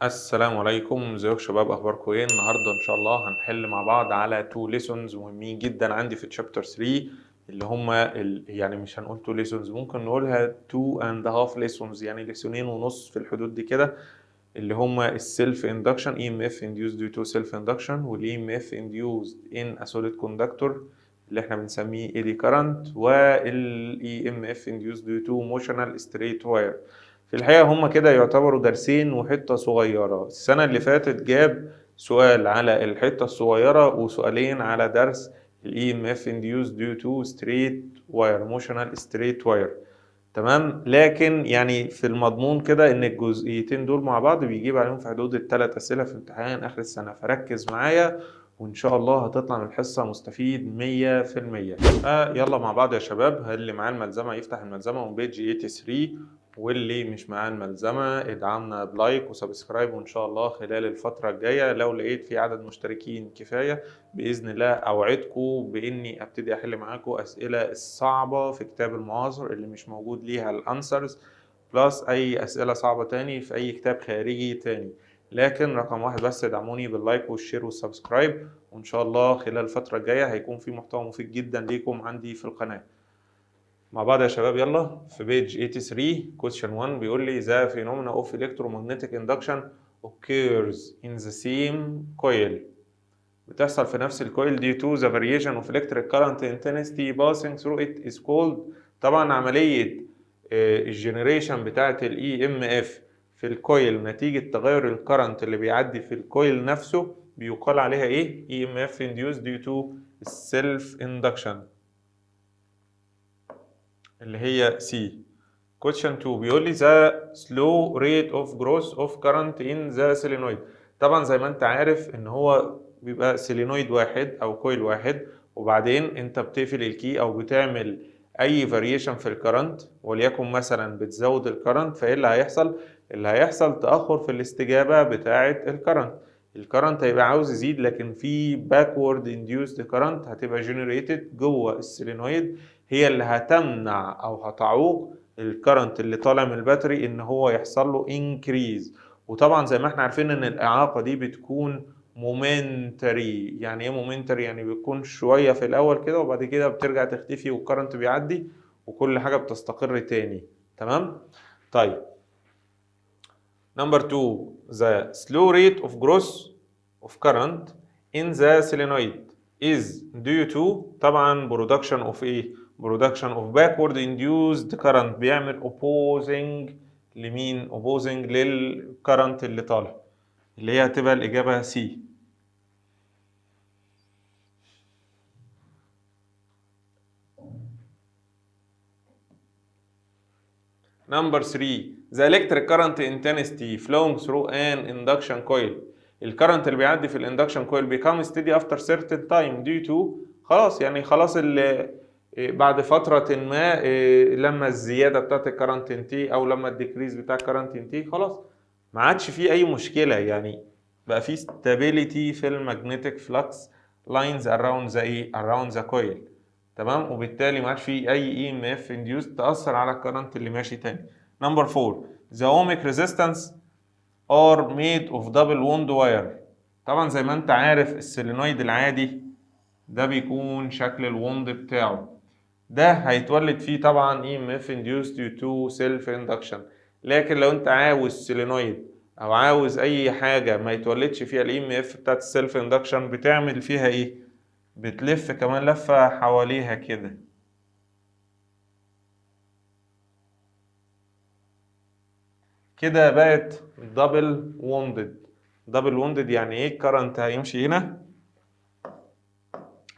السلام عليكم، ازيكم يا شباب؟ اخباركم ايه؟ النهارده ان شاء الله هنحل مع بعض على 2 ليسونز مهمين جدا عندي في تشابتر 3 اللي هما يعني مش هنقول 2 ليسونز، ممكن نقولها 2 اند هاف ليسونز، يعني ليسونين ونص في الحدود دي كده، اللي هما السيلف اندكشن EMF induced due to self induction وال EMF induced in a solid conductor اللي احنا بنسميه eddy current وال EMF induced due to motional straight wire. في الحقيقة هما كده يعتبروا درسين وحتة صغيرة. السنة اللي فاتت جاب سؤال على الحتة الصغيرة وسؤالين على درس ال EMF induced due to straight wire motional straight wire. تمام، لكن يعني في المضمون كده ان الجزئيتين دول مع بعض بيجيب عليهم في حدود ال3 اسئله في امتحان اخر السنه، فركز معايا وان شاء الله هتطلع من الحصه مستفيد 100%. يلا مع بعض يا شباب، اللي معاه الملزمه يفتح الملزمه من بيج 83، واللي مش معاه الملزمه ادعمنا بلايك وسبسكرايب، وان شاء الله خلال الفتره الجايه لو لقيت في عدد مشتركين كفايه باذن الله اوعدكم باني ابتدي احل معاكم اسئله الصعبه في كتاب المعاصر اللي مش موجود ليها الانسرز، بلس اي اسئله صعبه تاني في اي كتاب خارجي تاني. لكن رقم واحد بس، ادعموني باللايك والشير والسبسكرايب، وان شاء الله خلال الفتره الجايه هيكون في محتوى مفيد جدا ليكم عندي في القناه. مع بعض يا شباب يلا. في بيج 83 question 1 بيقول لي the phenomena of electromagnetic induction occurs in the same coil. بتحصل في نفس الكويل due to the variation of electric current intensity passing through it is called. طبعا عملية الجنريشن بتاعة ال EMF في الكويل نتيجة تغير الكرنت اللي بيعدي في الكويل نفسه بيقال عليها ايه؟ EMF induced due to self induction اللي هي C. question 2 بيقول لي the slow rate of growth of current in the solenoid. طبعا زي ما انت عارف ان هو بيبقى سيلينويد واحد او كويل واحد، وبعدين انت بتقفل الكي او بتعمل اي فاريشن في الكرنت، وليكن مثلا بتزود الكرنت، فايه اللي هيحصل؟ اللي هيحصل تاخر في الاستجابه بتاعه الكرنت. الكرنت هيبقى عاوز يزيد، لكن في باكورد انديوسد كرنت هتبقى جنريتد جوه السيلينويد، هي اللي هتمنع او هتعوق الكرنت اللي طالع من الباتري ان هو يحصل له انكريز. وطبعا زي ما احنا عارفين ان الاعاقه دي بتكون مومنتري. يعني ايه مومنتري؟ يعني بتكون شويه في الاول كده وبعد كده بترجع تختفي والكرنت بيعدي وكل حاجه بتستقر تاني. تمام. طيب نمبر 2 the slow rate of growth of current in the solenoid is due to طبعا production of ايه؟ production of backward induced current، بيعمل opposing لمين؟ opposing للكرنت اللي طالع، اللي هي هتبقى الإجابة C. Number 3 the electric current intensity flowing through an induction coil. الكرنت اللي بيعدي في الاندكشن كويل become steady after certain time due to خلاص، يعني خلاص اللي بعد فترة ما لما الزيادة بتاعت الكرنت تنتهي أو لما الديكريز بتاع الكرنت ينتهي خلاص ما عادش فيه أي مشكلة، يعني بقى فيه stability في المagnetic flux lines around the around the coil. تمام، وبالتالي ما عادش فيه أي EMF induced تأثر على الكرنت اللي ماشي تاني. نمبر 4 the ohmic resistance are made of double wound wire. طبعا زي ما انت عارف السولينويد العادي ده بيكون شكل الوند بتاعه، ده هيتولد فيه طبعا EMF induced due to self induction. لكن لو انت عاوز سولينويد او عاوز اي حاجة ما يتولدش فيها ال EMF بتاعت السيلف اندكشن، بتعمل فيها ايه؟ بتلف كمان لفة حواليها كده. كده بقت دبل ووندد. دبل ووندد يعني ايه؟ الكرنت هيمشي هنا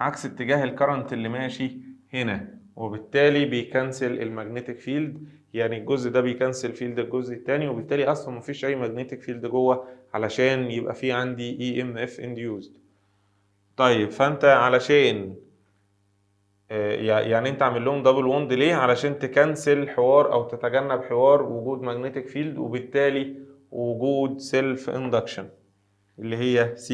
عكس اتجاه الكرنت اللي ماشي هنا، وبالتالي بيكنسل المagnetic فيلد، يعني الجزء ده بيكنسل فيلد الجزء التاني، وبالتالي اصلا مفيش اي magnetic فيلد جوه علشان يبقى في عندي EMF induced. طيب فانت علشان يعني انت عامل لهم دبل ووند ليه؟ علشان تكنسل حوار او تتجنب حوار وجود magnetic فيلد وبالتالي وجود سيلف اندكشن اللي هي C.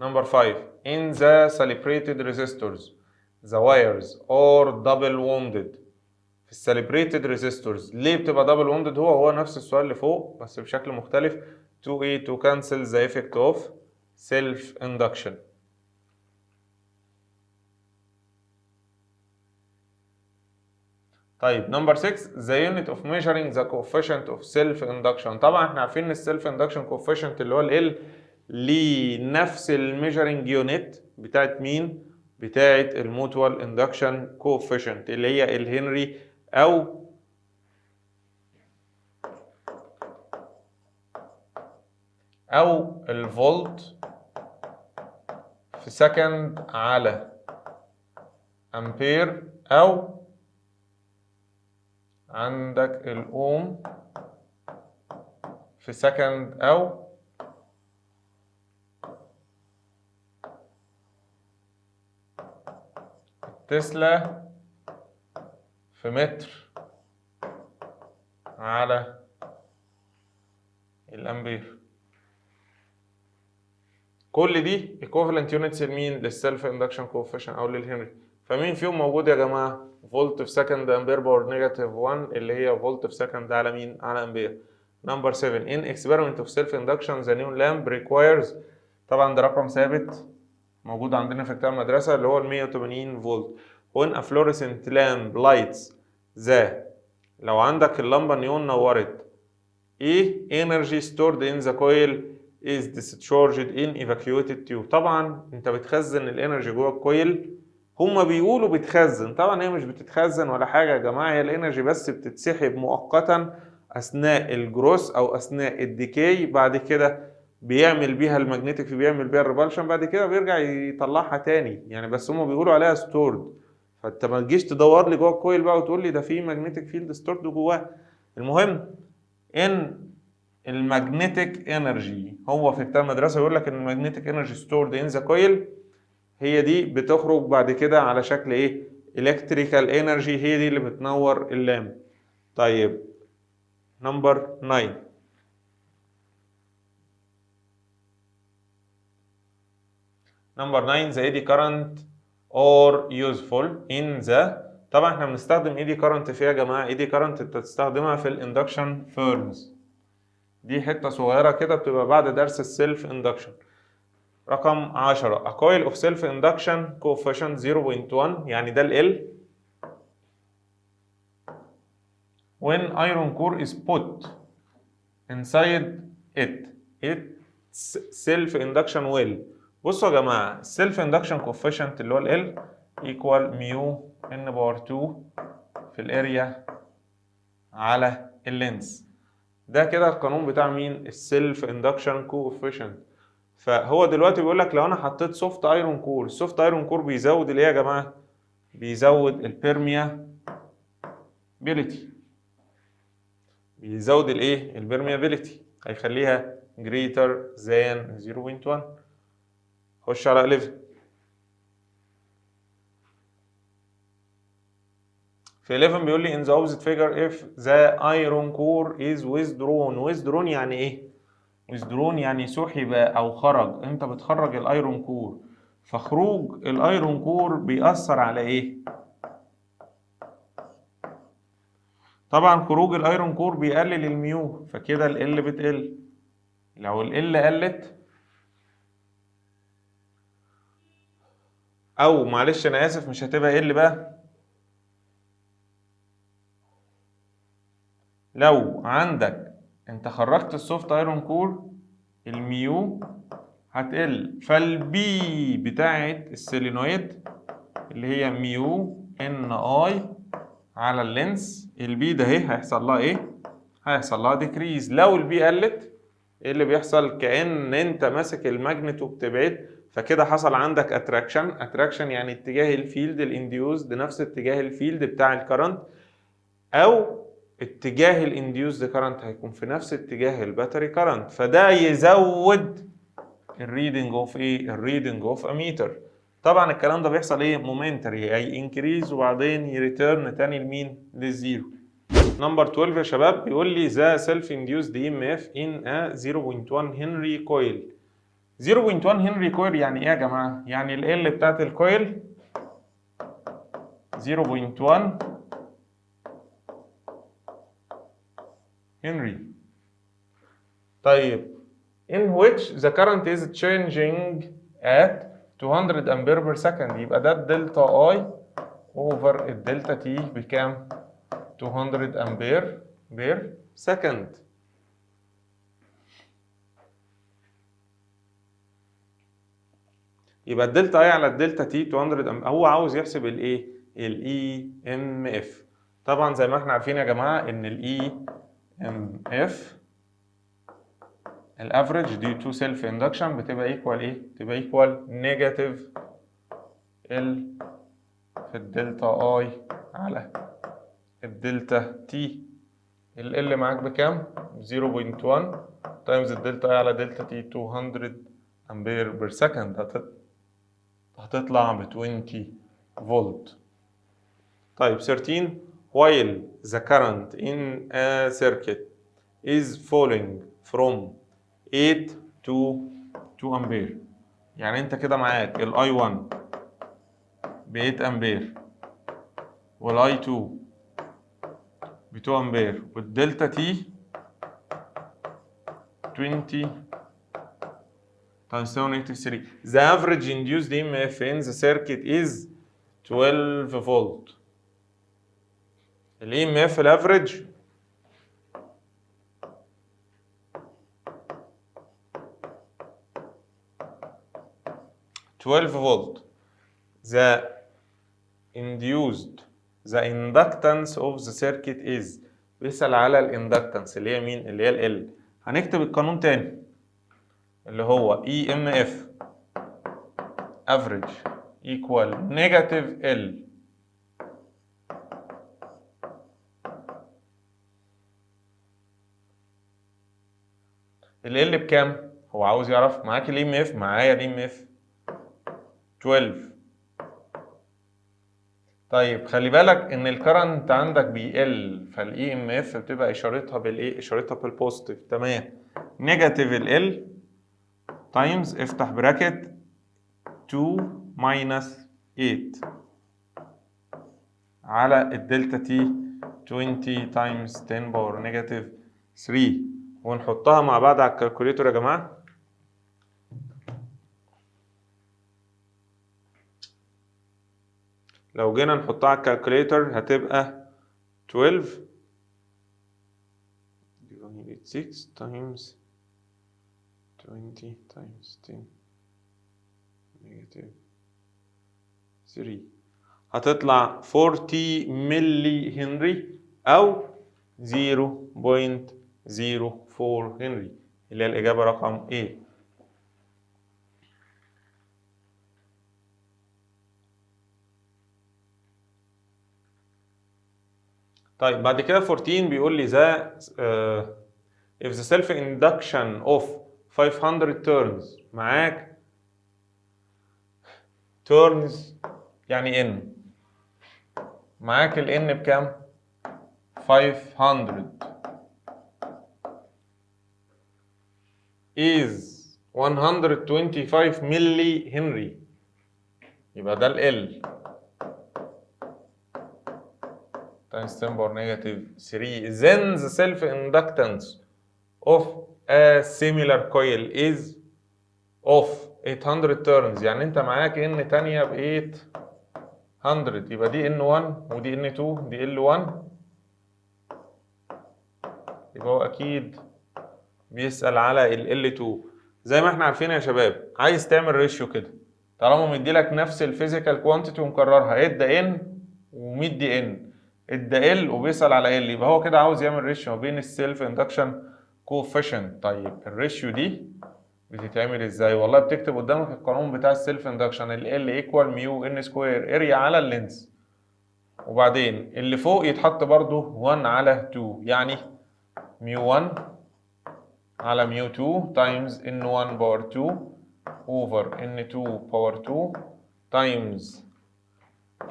Number 5 in the calibrated resistors the wires are double wounded. في السليبريتد ريزيستورز ليه بتبقى دبل وندد؟ هو نفس السؤال اللي فوق بس بشكل مختلف. to cancel the effect of self induction. طيب نمبر 6 the unit of measuring the coefficient of self induction. طبعا احنا عارفين ان السيلف اندكشن coefficient اللي هو ال ليه نفس الميجرنج يونت بتاعت مين؟ بتاعت الموتوال اندكشن coefficient اللي هي الهنري او الفولت في سكند على امبير، او عندك الاوم في سكند، او تسلا في متر على الامبير. كل دي equivalent units لمين؟ للسيلف اندكشن coefficient او للهنري. فمين فيهم موجود يا جماعه؟ فولت في سكند امبير باور نيجاتيف 1 اللي هي فولت في سكند على مين؟ على امبير. نمبر 7 in experiment of self induction the neon lamp requires، طبعا ده رقم ثابت موجود عندنا في كتاب المدرسه اللي هو ال 180 فولت. when a fluorescent lamp lights the، لو عندك اللمبه نيون نورت، ايه energy stored in the coil is discharged in evacuated tube. طبعا انت بتخزن الانرجي جوه الكويل، هما بيقولوا بتخزن، طبعا هي مش بتتخزن ولا حاجه يا جماعه، هي الانرجي بس بتتسحب مؤقتا اثناء الجروس او اثناء الديكي، بعد كده بيعمل بيها المagnetic بيعمل بيها الريبالشن، بعد كده بيرجع يطلعها تاني يعني، بس هما بيقولوا عليها ستورد. فانت ما تجيش تدور لي جوه الكويل بقى وتقول لي ده في ماجنتيك فيلد ستورد جواه. المهم ان المagnetic انرجي، هو في كتاب المدرسه يقول لك ان المagnetic انرجي ستورد ان ذا كويل، هي دي بتخرج بعد كده على شكل ايه؟ الكتريكال انرجي، هي دي اللي بتنور اللامب. طيب نمبر 9 the eddy current or useful in the، طبعا احنا بنستخدم eddy current فيها يا جماعه. eddy current انت تستخدمها في الاندكشن فيرنز، دي حته صغيره كده بتبقى بعد درس السيلف اندكشن. رقم 10 a coil of self induction coefficient 0.1 يعني ده ال when iron core is put inside its self induction well. بصوا يا جماعه السيلف اندكشن coefficient اللي هو ال equal ميو ان باور 2 في الاريا على اللينس. ده كده القانون بتاع مين؟ السيلف اندكشن coefficient. فهو دلوقتي بيقول لك لو انا حطيت سوفت ايرون كور، السوفت ايرون كور بيزود الايه يا جماعه؟ بيزود البيرميابيليتي، بيزود الايه؟ البيرميابيليتي، هيخليها greater than 0.1. خش على 11. في 11 بيقول لي in the opposite figure if the iron core is withdrawn يعني ايه؟ withdrawn يعني سحب او خرج. انت بتخرج الايرون كور، فخروج الايرون كور بيأثر على ايه؟ طبعا خروج الايرون كور بيقلل الميو، فكده ال بتقل. لو ال قلت، او معلش انا اسف مش هتبقى ال بقى، لو عندك انت خرجت السوفت ايرون كور الميو هتقل، فالبي بتاعت السيلينويد اللي هي ميو ان اي على اللينس، البي ده اهي هيحصل لها ايه؟ هيحصل لها ديكريز. لو البي قلت ايه اللي بيحصل؟ كأن انت ماسك الماجنت وبتبعد، فكده حصل عندك اتراكشن يعني اتجاه الفيلد الانديوزد نفس اتجاه الفيلد بتاع الكرنت، او اتجاه الانديوزد كرنت هيكون في نفس اتجاه الباتري كرنت، فده يزود الريدنج اوف ايه؟ الريدنج اوف اميتر. طبعا الكلام ده بيحصل ايه؟ مومنتري، هي انكريز وبعدين يريتيرن تاني لمين؟ للزيرو. نمبر 12 يا شباب بيقول لي ذا سيلف انديوسد اي ام اف ان ا 0.1 هنري كويل. 0.1 هنري كويل يعني ايه يا جماعه؟ يعني ال بتاعت الكويل 0.1 هنري. طيب in which the current is changing at 200 امبير بير سكند، يبقى ده الدلتا اي اوفر الدلتا تي بكام؟ 200 امبير بير سكند. يبقى الدلتا اي على الدلتا تي 200 امبير. هو عاوز يحسب الايه؟ الاي ام اف. طبعا زي ما احنا عارفين يا جماعه ان الاي ام اف الافريج دي تو سيلف اندكشن بتبقى ايكوال ايه؟ بتبقى ايكوال نيجاتيف ال في الدلتا اي على الدلتا تي. ال معاك بكام؟ 0.1 تايمز الدلتا اي على دلتا تي 200 امبير بير سكند، هتطلع ب 20 فولت. طيب 13 while the current in a circuit is falling from 8 to 2 امبير، يعني انت كده معاك الاي 1 ب 8 امبير والاي 2 ب 2 امبير والدلتا تي 20 times 783. The average induced EMF in the circuit is 12 فولت. ال EMF الافريج 12 فولت. The inductance of the circuit is، بيسأل على الاندكتنس اللي هي مين؟ اللي هي ال. هنكتب القانون تاني اللي هو EMF average equal negative L ال بكام؟ هو عاوز يعرف معاك ال EMF، معايا ال EMF 12. طيب خلي بالك ان الكرنت عندك بيقل، فالاي ام اف بتبقى اشارتها بالايه؟ اشارتها بالبوزيتيف. تمام. نيجاتيف ال تايمز افتح براكت 2 ماينس 8 على الدلتا تي 20 تايمز 10 باور نيجاتيف 3 ونحطها مع بعض على الكالكوليتور يا جماعه. لو جينا نحطها على الكالكوليتر هتبقى 12 6 تايمز 20 تايمز 10 نيجاتيف 3 هتطلع 40 ملي هنري أو 0.04 هنري اللي هي الإجابة رقم A. طيب بعد كده 14 بيقول لي ذا if the self induction of 500 turns، معاك turns يعني n، معاك ال n بكام؟ 500 is 125 ملي هنري، يبقى ده ال L times 10 power negative 3. Then the self inductance of a similar coil is of 800 turns، يعني انت معاك n تانية ب 800، يبقى دي n1 ودي n2 دي l1، يبقى هو اكيد بيسأل على ال L2. زي ما احنا عارفين يا شباب، عايز تعمل ريشيو كده طالما مديلك نفس الفيزيكال كوانتيتي ومكررها، ادى n ومدي n، ادى ال وبيسأل على ال، يبقى هو كده عاوز يعمل ريشيو ما بين السيلف اندكشن كوفيشنت. طيب الريشيو دي بتتعمل ازاي؟ والله بتكتب قدامك القانون بتاع السيلف اندكشن، ال ايكوال ميو ان سكوير اريا على اللينس، وبعدين اللي فوق يتحط برضو 1 على 2، يعني ميو 1 على ميو 2 تايمز ان 1 باور 2 اوفر ان 2 باور 2 تايمز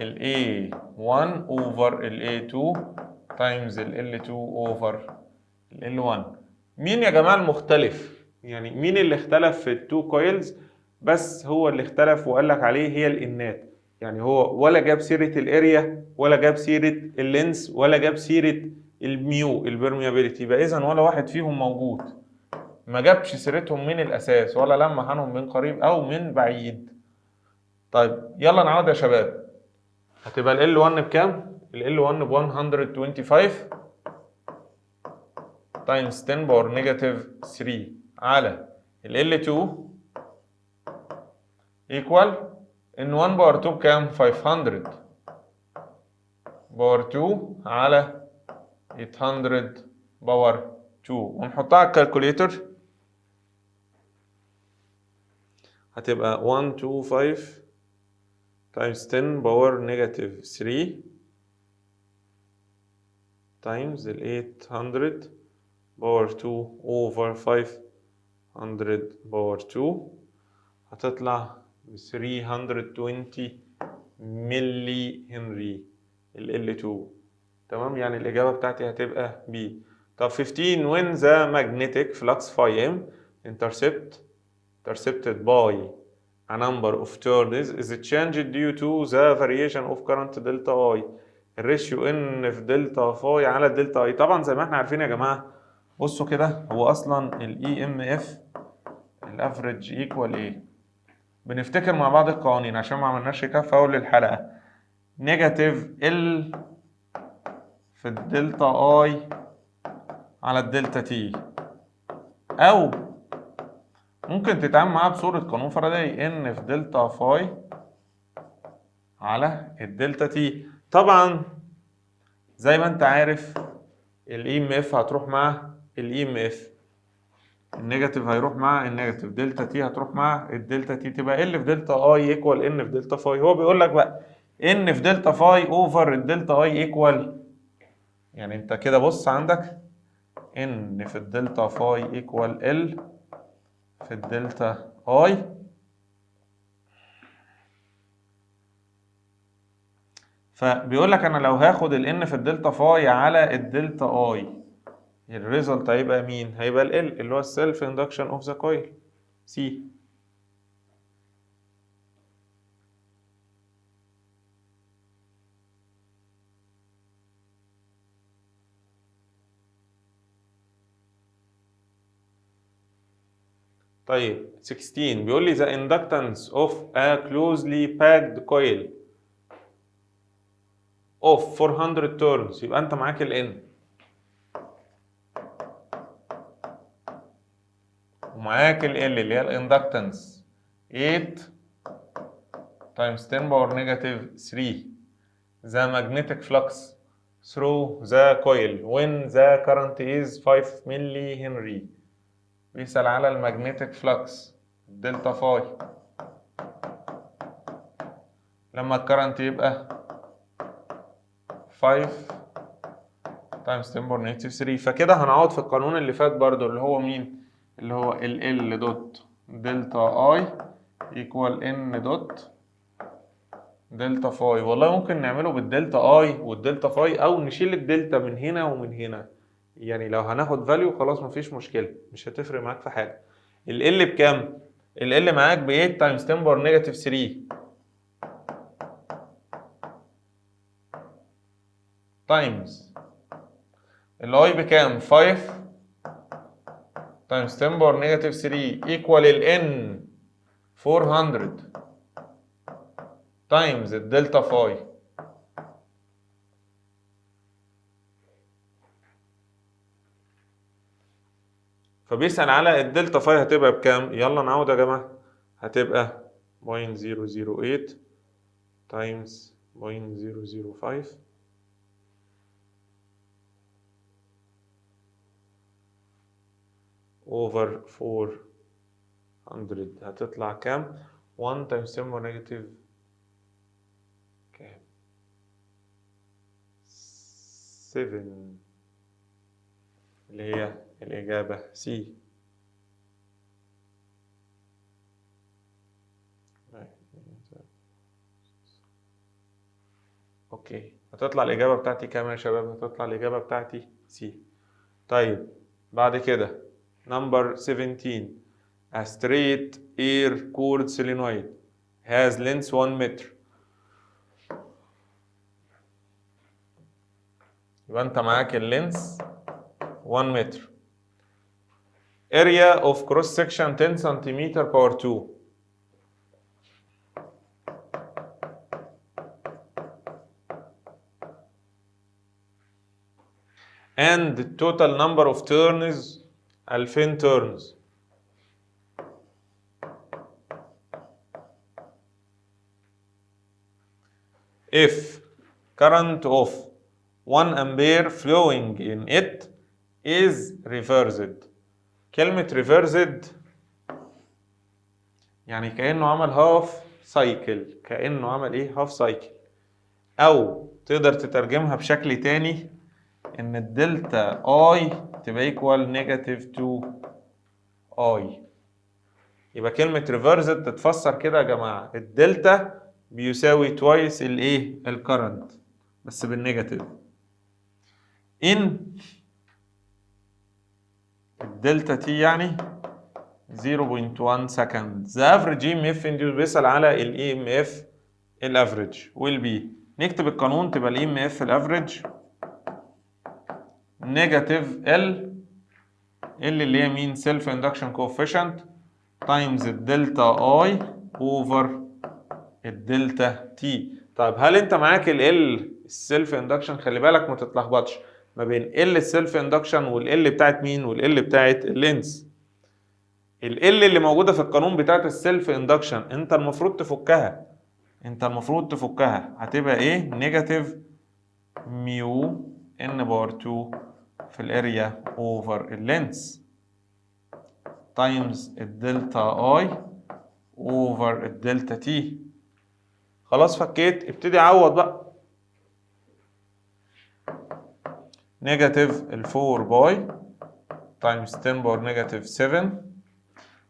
ال A1 اوفر ال A2 تايمز ال L2 اوفر ال L1. مين يا جماعه المختلف؟ يعني مين اللي اختلف في التو كويلز؟ بس هو اللي اختلف وقال لك عليه هي الانات، يعني هو ولا جاب سيره الاريا ولا جاب سيره اللينس ولا جاب سيره الميو البرميابيليتي، يبقى اذا ولا واحد فيهم موجود، ما جابش سيرتهم من الاساس ولا لمح عنهم من قريب او من بعيد. طيب يلا نعود يا شباب. هتبقى ال L1 بكام؟ ال L1 ب 125 تايمز 10 باور نيجاتيف 3 على ال L2 ايكوال ان 1 باور 2 بكام؟ 500 باور 2 على 800 باور 2، ونحطها على الكالكوليتر. هتبقى 125 تايمز 10 باور نيجاتيف 3 تايمز ال 800 باور 2 اوفر 500 باور 2، هتطلع ب 320 ملي هنري ال L2. تمام، يعني الإجابة بتاعتي هتبقى B. طب 15 when the magnetic flux phi m intercepted by a number of turns is changed due to the variation of current delta I. الريشيو ان في دلتا فاي على دلتا اي. طبعا زي ما احنا عارفين يا جماعه، بصوا كده، هو اصلا الاي ام اف الافريج ايكوال ايه؟ بنفتكر مع بعض القوانين عشان ما عملناش كده في اول الحلقه. نيجاتيف ال في الدلتا اي على الدلتا تي، او ممكن تتعامل معاها بصورة قانون فاراداي ان في دلتا فاي على الدلتا تي. طبعا زي ما انت عارف الاي ام اف هتروح مع الاي ام اف، النيجاتيف هيروح مع النيجاتيف، دلتا تي هتروح مع الدلتا تي، تبقى ال في دلتا اي ايكوال ان في دلتا فاي. هو بيقول لك بقى ان في دلتا فاي اوفر الدلتا اي ايكوال، يعني انت كده بص عندك ان في الدلتا فاي ايكوال ال في الدلتا اي، فبيقول لك انا لو هاخد ال n في الدلتا فاي على الدلتا اي، الريزلت هيبقى مين؟ هيبقى ال L اللي هو السيلف اندكشن اوف ذا كويل سي. طيب 16 بيقول لي the inductance of a closely packed coil of 400 turns، يبقى انت معاك ال N ومعاك ال L اللي هي الاندكتنس 8 times 10 باور نيجاتيف 3 the magnetic flux through the coil when the current is 5 ملي هنري. بيسأل على المagnetic flux دلتا فاي لما الكرنت يبقى 5 times 10 باور نيجاتيف 3. فكده هنعوض في القانون اللي فات برضو اللي هو مين؟ اللي هو ال L دوت دلتا اي ايكوال ان دوت دلتا فاي. والله ممكن نعمله بالدلتا اي والدلتا فاي، او نشيل الدلتا من هنا ومن هنا، يعني لو هناخد فاليو خلاص مفيش مشكله، مش هتفرق معاك في حاجه. ال L بكام؟ ال L معاك ب 8 تايمز 10 باور نيجاتيف 3 تايمز الاي بكام؟ 5 تايمز 10 باور نيجاتيف 3 ايكوال ال N 400 تايمز الدلتا فاي. فبيسأل على الدلتا فاي هتبقى بكام؟ يلا نعود يا جماعة. هتبقى 0.008 تايمز 0.005 اوفر 400، هتطلع كام؟ 1 تايمز 10 باور نيجاتيف كام؟ 7، اللي هي الإجابة سي. اوكي، هتطلع الإجابة بتاعتي كام يا شباب؟ هتطلع الإجابة بتاعتي سي. طيب بعد كده نمبر 17 a straight air cooled solenoid has length 1 meter. يبقى انت معاك اللينس 1 متر. area of cross section 10 سنتيمتر باور 2. and the total number of turns 2000 turns. if current of 1 ampere flowing in it is reversed. كلمة reversed يعني كأنه عمل هاف سايكل، كأنه عمل ايه؟ هاف سايكل. او تقدر تترجمها بشكل تاني ان الدلتا اي تبقى ايكوال نيجاتيف 2 اي. يبقى كلمة reversed تتفسر كده يا جماعة، الدلتا بيساوي توايس الايه؟ الكرنت بس بالنيجاتيف. ان الدلتا تي يعني 0.1 سكند. The average EMF induced بيسأل على ال EMF الافريج will be. نكتب القانون تبقى ال EMF الافريج نيجاتيف ال اللي هي مين؟ سيلف اندكشن كوفيشنت تايمز الدلتا اي اوفر الدلتا تي. طيب هل انت معاك ال السيلف اندكشن؟ خلي بالك ما تتلخبطش ما بين ال السيلف اندكشن والال بتاعت مين والال بتاعت اللينس. ال اللي موجوده في القانون بتاعت السيلف اندكشن انت المفروض تفكها، هتبقى ايه؟ نيجاتيف ميو ان باور 2 في الاريا اوفر اللينس تايمز الدلتا اي اوفر الدلتا تي. خلاص فكيت، ابتدي عوض بقى. نيجاتيف ال 4 باي تايمز 10 باور نيجاتيف 7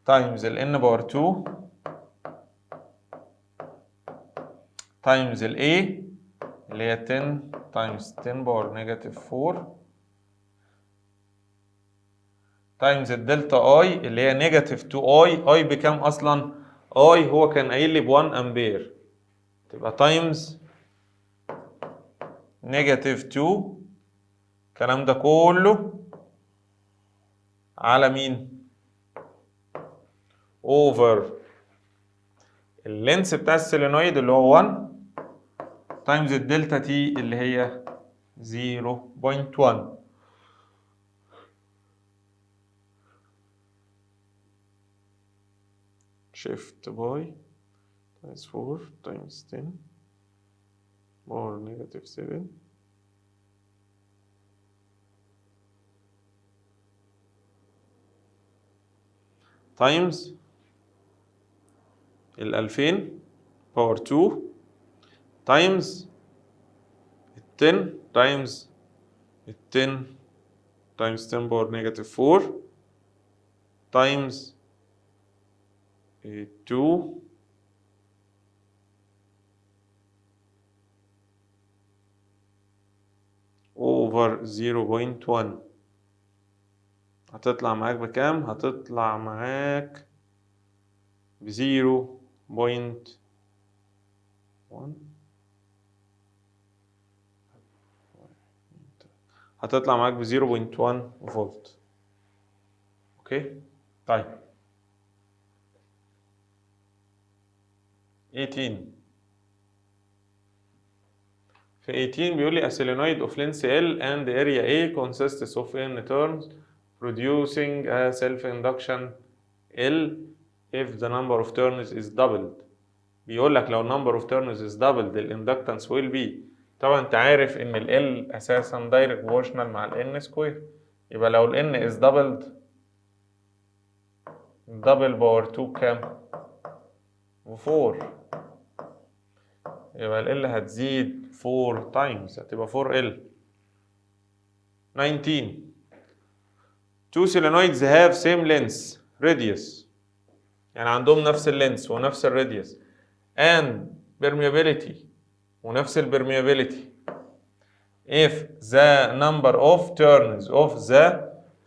تايمز ال n باور 2 تايمز ال a اللي هي 10 تايمز 10 باور نيجاتيف 4 تايمز الدلتا اي اللي هي نيجاتيف 2 اي بكام اصلا؟ اي هو كان قايل لي ب 1 امبير، تبقى تايمز نيجاتيف 2 الكلام ده كله على مين؟ اوفر اللينس بتاع السولينويد اللي هو 1 تايمز الدلتا تي اللي هي 0.1. shift باي times 4 times 10 باور نيجاتيف 7 تايمز ال 2000 باور 2 تايمز ال 10 تايمز ال 10 تايمز 10 باور نيجاتيف 4 تايمز 2 اوفر 0.1. هتطلع معاك بكام؟ هتطلع معاك ب 0.1. هتطلع معاك ب 0.1 فولت. اوكي طيب 18 في 18 بيقول لي a solenoid of length L and area A consists of n turns producing a self-induction L if the number of turns is doubled. بيقول لك لو number of turns is doubled the inductance will be. طبعا انت عارف ان ال L اساسا direct proportional مع ال N square، يبقى لو ال N is doubled double باور 2 كام؟ 4. يبقى ال L هتزيد 4 times هتبقى 4L. 19 two solenoids have same length radius يعني عندهم نفس اللينس ونفس الراديوس and permeability ونفس البرميابيليتي if the number of turns of the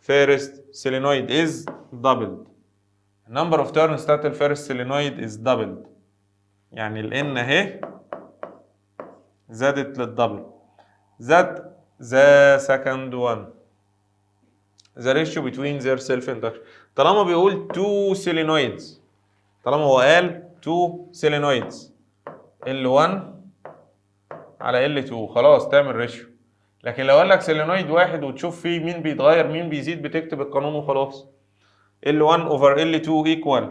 first solenoid is doubled. number of turns بتاعت الفيرست solenoid is doubled يعني ال N اهي زادت للدبل. that the second one the ratio between their self induction. طالما بيقول two solenoids، طالما هو قال two solenoids L1 على L2 خلاص تعمل ريشيو. لكن لو قال لك سيلينويد واحد وتشوف فيه مين بيتغير مين بيزيد بتكتب القانون وخلاص. L1 over L2 equal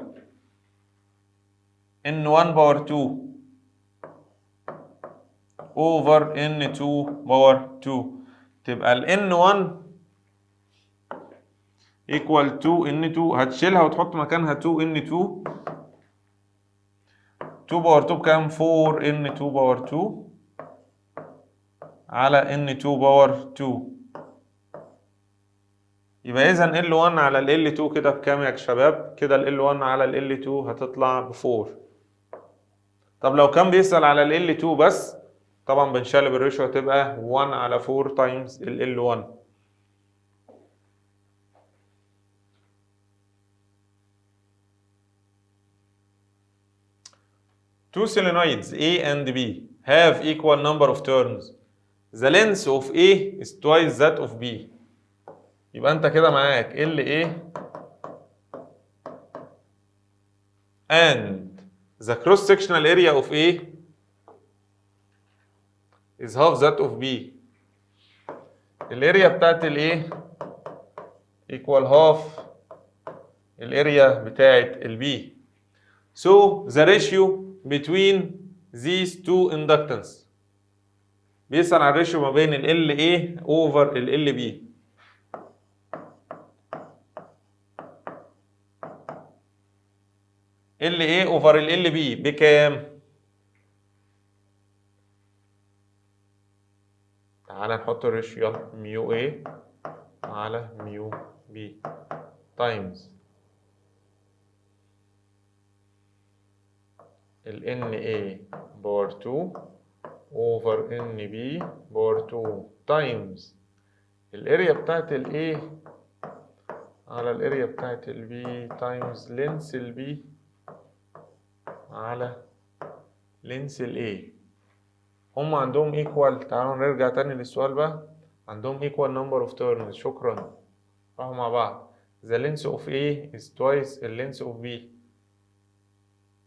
N1 باور 2 over N2 باور 2. تبقى ال N1 equal 2 N2 هتشيلها وتحط مكانها 2 N2. 2 باور 2 بكام؟ 4 N2 باور 2 على N2 باور 2. يبقى إذا L1 على ال L2 كده بكام يا شباب؟ كده ال L1 على ال L2 هتطلع ب 4. طب لو كان بيسأل على ال L2 بس طبعا بنشقلب الريشيو هتبقى 1 على 4 تايمز ال L1. Two solenoids A and B have equal number of turns. The length of A is twice that of B. يبقى انت كده معاك LA and the cross sectional area of A is half that of B. الاريا بتاعت ال A equal half الاريا بتاعت ال B. So the ratio between these two inductance بيسأل عن الريشيو ما بين ال LA over ال LB. LA over ال LB بكام؟ تعال نحط الريشيو يلا ميو A على ميو B تايمز ال NA باور 2 over NB باور 2 تايمز الاريا بتاعت ال A على الاريا بتاعت ال B تايمز لينس ال B على لينس ال A. هم عندهم equal. تعالوا نرجع تاني للسؤال بقى. عندهم equal number of turns. شكرا. راحوا مع بعض. The length of A is twice the length of B.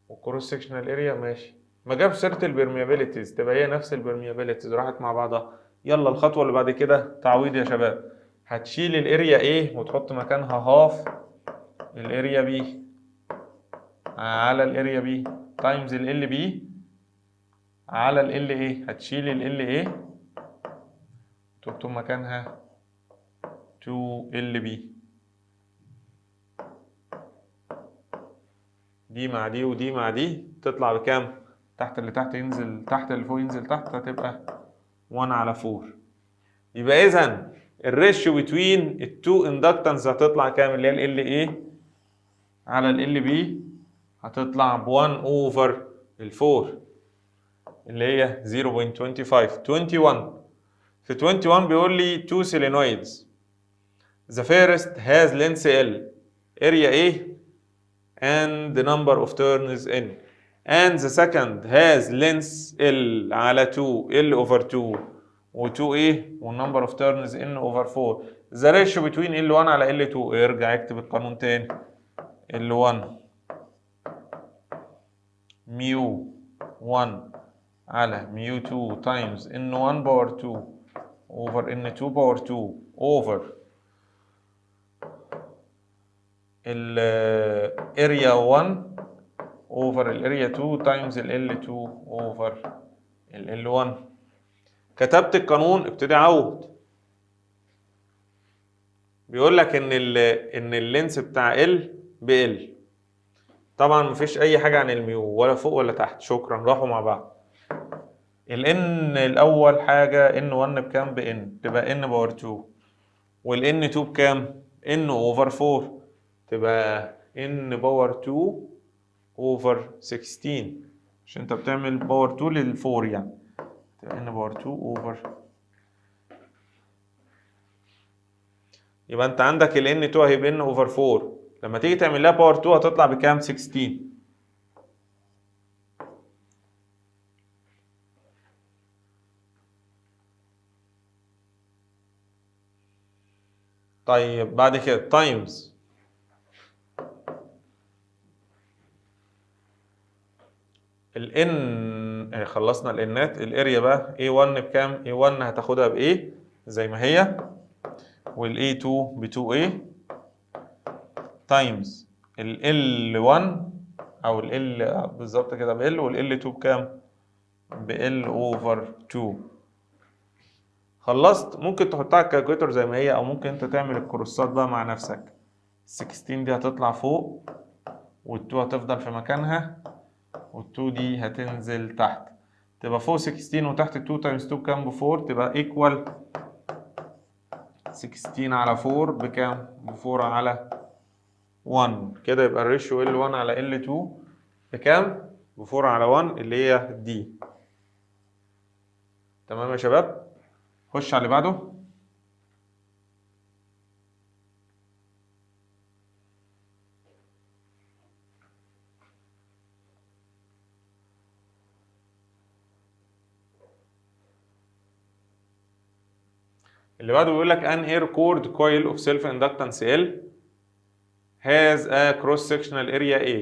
والكروس سكشنال اريا ماشي. ما جابش سيرة البرميابيليتيز تبقى هي نفس البرميابيليتيز راحت مع بعضها. يلا الخطوة اللي بعد كده تعويض يا شباب. هتشيل الاريا A وتحط مكانها هاف الاريا B على الاريا B تايمز ال LB على ال LA. هتشيل ال LA تكتب مكانها 2 LB. دي مع دي ودي مع دي تطلع بكام؟ تحت اللي تحت ينزل تحت اللي فوق ينزل تحت هتبقى 1 على 4. يبقى إذا الريشيو بين التو اندكتنس هتطلع كام؟ اللي هي ال LA على ال LB هتطلع ب 1 اوفر ال 4 اللي هي 0.25. 21 في 21 بيقول لي two solenoids. The first has length L, area A, and the number of turns N. And the second has length L على 2, L over 2 و 2A والنمبر of turns N over 4. The ratio between L1 على L2. ارجع اكتب القانون تاني. L1 ميو 1 على ميو 2 times N1 باور 2 over N2 باور 2 over الاريا 1 over الاريا 2 times ال L2 over ال L1. كتبت القانون ابتدي عوض. بيقول لك ان اللينس بتاع L ب L. طبعا مفيش اي حاجه عن الميو ولا فوق ولا تحت. شكرا. راحوا مع بعض. ال N الاول حاجه N1 بكام؟ ب N تبقى N باور 2 وال N2 بكام؟ N over 4 تبقى N باور 2 over 16 عشان انت بتعمل باور 2 لل 4 يعني تبقى N باور 2 over. يبقى انت عندك ال N2 هيبقى N over 4 لما تيجي تعمل لها باور 2 هتطلع بكام؟ 16. طيب بعد كده تايمز الان، خلصنا الانات. الاريا بقى A1 بكام؟ A1 هتاخدها بايه زي ما هي، والA2 ب2A تايمز L1 او L بالظبط كده بL، والL2 بكام؟ بL اوفر 2. خلصت. ممكن تحطها على الكالكوليتر زي ما هي، او ممكن انت تعمل الكروسات بقى مع نفسك. 16 دي هتطلع فوق، وال2 هتفضل في مكانها، وال2 دي هتنزل تحت. تبقى فوق 16 وتحت 2 تايمز 2 بكام؟ ب4. تبقى ايكوال 16 على 4 بكام؟ ب4 على 1. كده يبقى الريشيو L1 على L2 بكام؟ ب4 على 1 اللي هي دي. تمام يا شباب؟ خش على اللي بعده. اللي بعده بيقول لك an air cored coil of self inductance L has a cross sectional area A,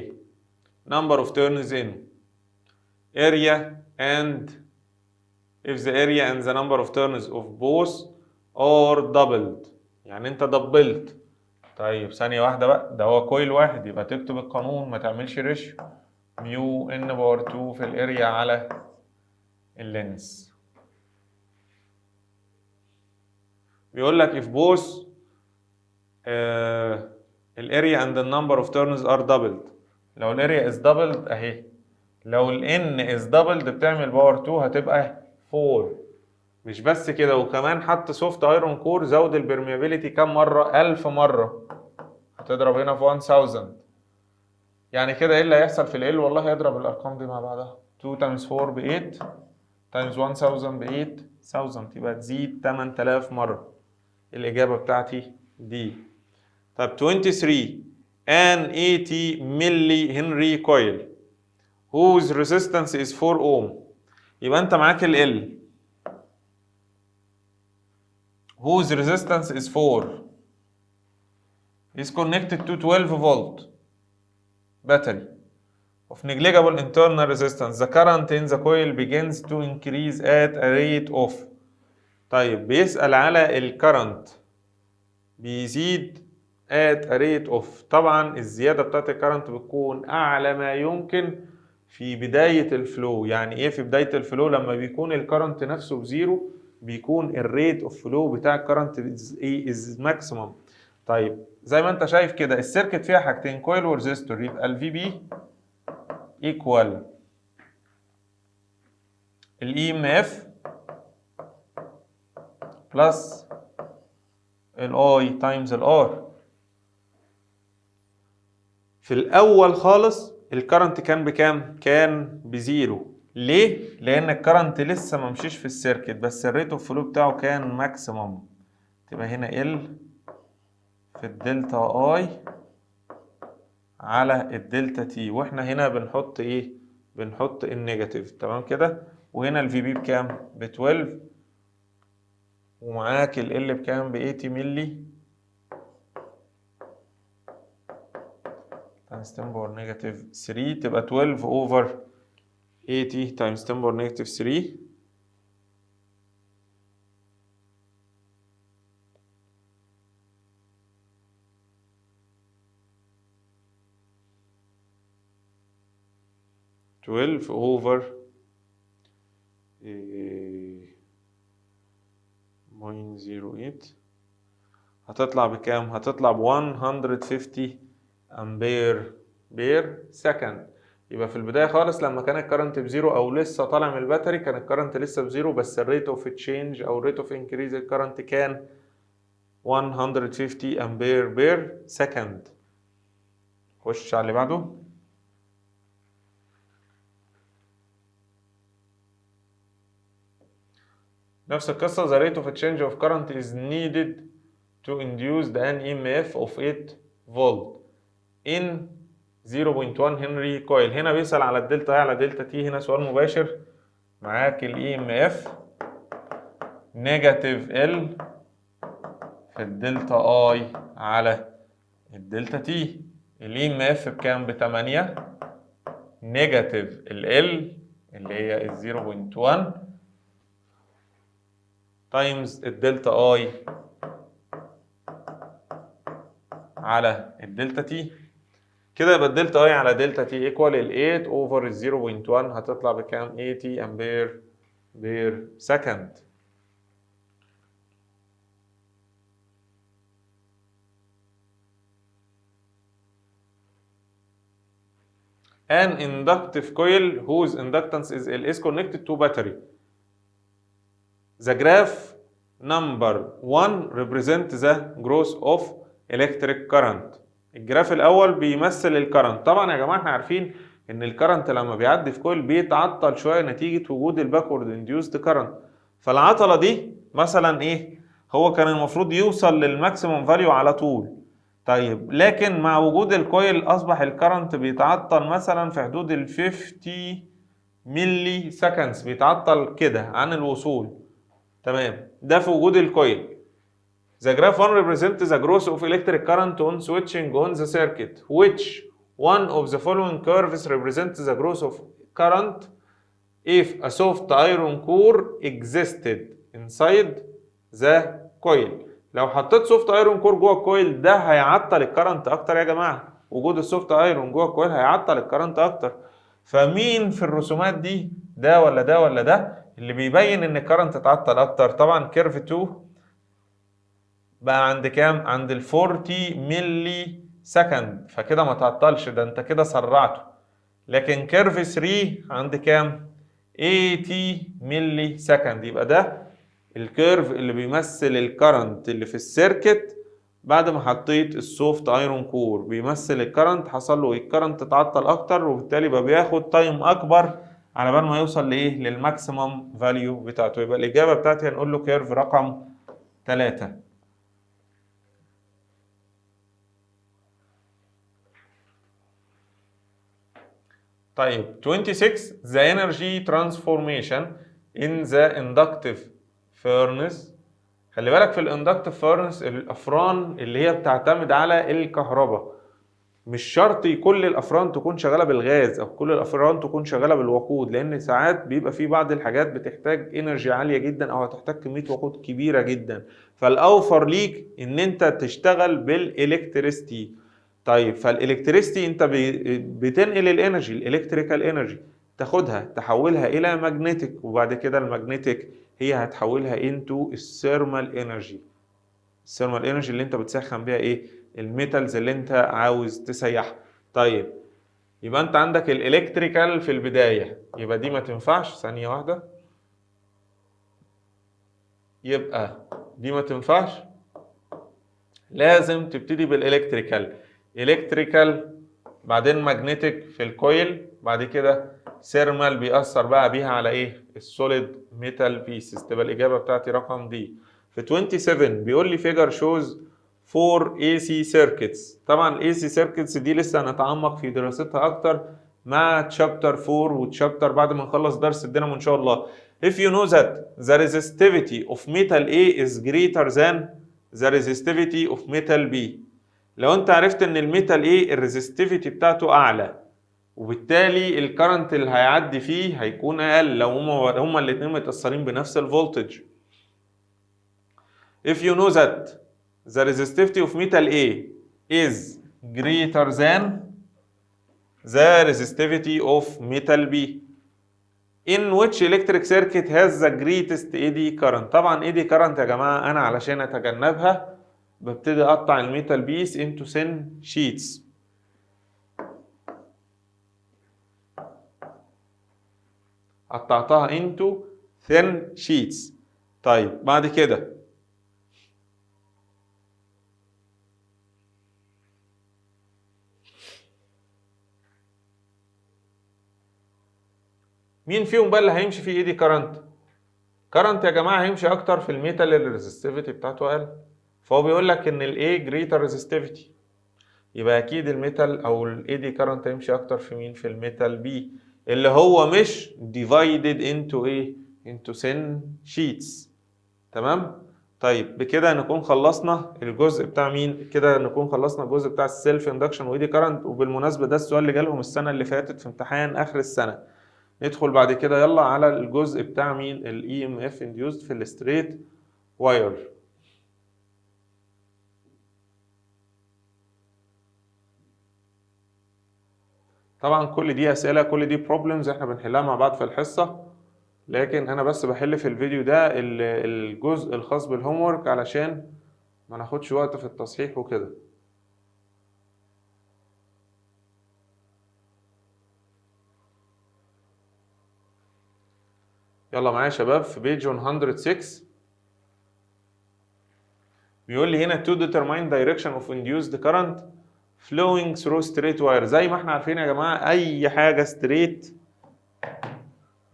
number of turns in area, and if the area and the number of turns of both are doubled. يعني انت دبلت. طيب ثانية واحدة بقى، ده هو كويل واحد، يبقى تكتب القانون، ما تعملش ريشيو. ميو ان باور 2 في الاريا على اللينس. بيقول لك if both الاريا and the number of turns are doubled. لو الاريا is doubled اهي، لو ال n is doubled بتعمل باور 2 هتبقى 4. مش بس كده، وكمان حط سوفت ايرون كور، زود البرميابيليتي كام مرة؟ 1000 مرة. هتضرب هنا في 1000. يعني كده ايه اللي هيحصل في ال والله هيضرب الارقام دي مع بعضها. 2 تايمز 4 ب 8 تايمز 1000 ب 8000، يبقى تزيد 8000 مرة. الإجابة بتاعتي دي. طب 23 an 80 ملي هنري كويل whose resistance is 4 ohm. يبقى أنت معاك ال whose resistance is 4 is connected to 12 volt battery of negligible internal resistance. The current in the coil begins to increase at a rate of. طيب بيسأل على الكرنت بيزيد at a rate of. طبعا الزيادة بتاعت الكرنت بتكون أعلى ما يمكن في بداية الفلو. يعني إيه في بداية الفلو؟ لما بيكون الكرنت نفسه بزيرو بيكون الريت اوف فلو بتاع الكرنت is maximum. طيب زي ما أنت شايف كده السيركت فيها حاجتين، كويل وريزيستور، يبقى ال VB equal ال EMF بلس ال I تايمز ال R. في الأول خالص الكرنت كان بكام؟ كان بزيرو. ليه؟ لأن الكرنت لسه ما مشيش في السيركت، بس الريت اوف فلو بتاعه كان ماكسيموم. تبقى هنا ال في الدلتا اي على الدلتا تي، واحنا هنا بنحط ايه؟ بنحط النيجاتيف. تمام كده. وهنا الفي بي بكام؟ ب 12، ومعاك ال بكام؟ ب 80 ملي تايمز 10 باور نيجاتيف 3. تبقى 12 اوفر 80 تايمز 10 باور نيجاتيف 3. twelve over 0.08 هتطلع بكام؟ هتطلع ب 150 امبير بير سكند. يبقى في البداية خالص لما كان الكرنت بزيرو او لسه طالع من الباتري كان الكرنت لسه بزيرو، بس الريت اوف تشينج او الريت اوف انكريز الكرنت كان 150 امبير بير سكند. خش على اللي بعده. نفس القصة. the rate of change of current is needed to induce an EMF of 8 volt in 0.1 هنري كويل. هنا بيسأل على الدلتا اي على دلتا تي. هنا سؤال مباشر. معاك ال EMF نيجاتيف ال في الدلتا اي على الدلتا تي. الاي ام اف بكام؟ ب8 نيجاتيف ال اللي هي ال 0.1 تايمز الدلتا اي على الدلتا تي. كده يبقى الدلتا اي على دلتا تي ايكوال ال 8 اوفر ال 0.1 هتطلع بكام؟ 80 امبير بير سكند. An inductive coil whose inductance is L is connected to battery. The graph number 1 represent the growth of electric current. الجراف الأول بيمثل الكرنت. طبعا يا جماعة احنا عارفين إن الكرنت لما بيعدي في كويل بيتعطل شوية نتيجة وجود الباكورد انديوسد كرنت. فالعطلة دي مثلا إيه؟ هو كان المفروض يوصل للماكسيموم فاليو على طول. طيب لكن مع وجود الكويل اصبح الكرنت بيتعطل مثلا في حدود ال 50 ملي سكندز، بيتعطل كده عن الوصول. تمام، ده في وجود الكويل. The graph 1 represents the growth of electric current on switching on the circuit. Which one of the following curves represents the growth of current if a soft iron core existed inside the coil؟ لو حطيت سوفت ايرون كور جوه الكويل ده هيعطل الكرنت اكتر يا جماعه. وجود السوفت ايرون جوه الكويل هيعطل الكرنت اكتر. فمين في الرسومات دي، ده ولا ده ولا ده، اللي بيبين ان الكرنت اتعطل اكتر؟ طبعا كيرف 2 بقى عند كام؟ عند ال 40 ملي سكند، فكده ما تعطلش، ده انت كده سرعته. لكن كيرف 3 عند كام؟ 80 ملي سكند. يبقى ده الكيرف اللي بيمثل الكرنت اللي في السيركت بعد ما حطيت السوفت ايرون كور. بيمثل الكرنت حصل له الكرنت اتعطل اكتر، وبالتالي بقى بياخد تايم اكبر على بال ما يوصل لايه؟ للماكسيمم فاليو بتاعته. يبقى الاجابه بتاعتي هنقول له كيرف رقم 3. طيب 26 the energy transformation in the inductive furnace. خلي بالك في الاندكتيف فurnace الافران اللي هي بتعتمد على الكهرباء، مش شرط كل الافران تكون شغاله بالغاز او كل الافران تكون شغاله بالوقود، لان ساعات بيبقى في بعض الحاجات بتحتاج انرجي عاليه جدا او هتحتاج كميه وقود كبيره جدا. فالاوفر ليك ان انت تشتغل بالالكتريستي. طيب فالالكتريستي انت بتنقل الانرجي، الالكتريكال انرجي، تاخدها تحولها الى ماجنتيك، وبعد كده الماجنتيك هي هتحولها انتو الثيرمال انرجي. الثيرمال انرجي اللي انت بتسخن بيها ايه؟ الميتالز اللي انت عاوز تسيحها. طيب يبقى انت عندك الالكتريكال في البدايه، يبقى دي ما تنفعش. ثانيه واحده، يبقى دي ما تنفعش، لازم تبتدي بالالكتريكال. الكتريكال بعدين ماجنتيك في الكويل، بعد كده ثيرمال بيأثر بقى بيها على ايه؟ السوليد ميتال بيسز. تبقى الاجابه بتاعتي رقم دي. في 27 بيقول لي فيجر شوز 4 AC circuits. طبعا ال AC circuits دي لسه هنتعمق في دراستها اكتر مع تشابتر 4 وتشابتر بعد ما نخلص درس الدينامو ان شاء الله. If you know that the resistivity of metal A is greater than the resistivity of metal B. لو انت عرفت ان الميتال A الريزستيفيتي بتاعته اعلى، وبالتالي الكرنت اللي هيعدي فيه هيكون اقل لو هما الاثنين متأثرين بنفس الفولتج. If you know that the resistivity of metal A is greater than the resistivity of metal B, in which electric circuit has the greatest eddy current. طبعا eddy current يا جماعة أنا علشان أتجنبها ببتدي أقطع الميتال بيس into thin sheets. قطعتها into thin sheets. طيب بعد كده مين فيهم بقى اللي هيمشي فيه ايدي كارنت؟ كارنت يا جماعه هيمشي اكتر في الميتال اللي الريزستيفيتي بتاعته اقل. فهو بيقول لك ان الاي جريتر ريزستيفيتي، يبقى اكيد الميتال او الايدي كارنت هيمشي اكتر في مين؟ في الميتال بي اللي هو مش ديفايدد انتو ايه؟ انتو سين شيتس. تمام؟ طيب بكده نكون خلصنا الجزء بتاع مين؟ كده نكون خلصنا الجزء بتاع السيلف اندكشن وايدي كارنت. وبالمناسبة ده السؤال اللي جالهم السنة اللي فاتت في امتحان آخر السنة. ندخل بعد كده يلا على الجزء بتاع مين؟ الاي ام اف انديوزد في الستريت واير. طبعا كل دي اسئله، كل دي بروبلمز احنا بنحلها مع بعض في الحصه، لكن انا بس بحل في الفيديو ده الجزء الخاص بالهوم ورك علشان ما ناخدش وقت في التصحيح وكده. يلا معايا يا شباب في بيج 106 بيقول لي هنا to determine direction of induced current flowing through straight wire. زي ما احنا عارفين يا جماعه اي حاجه ستريت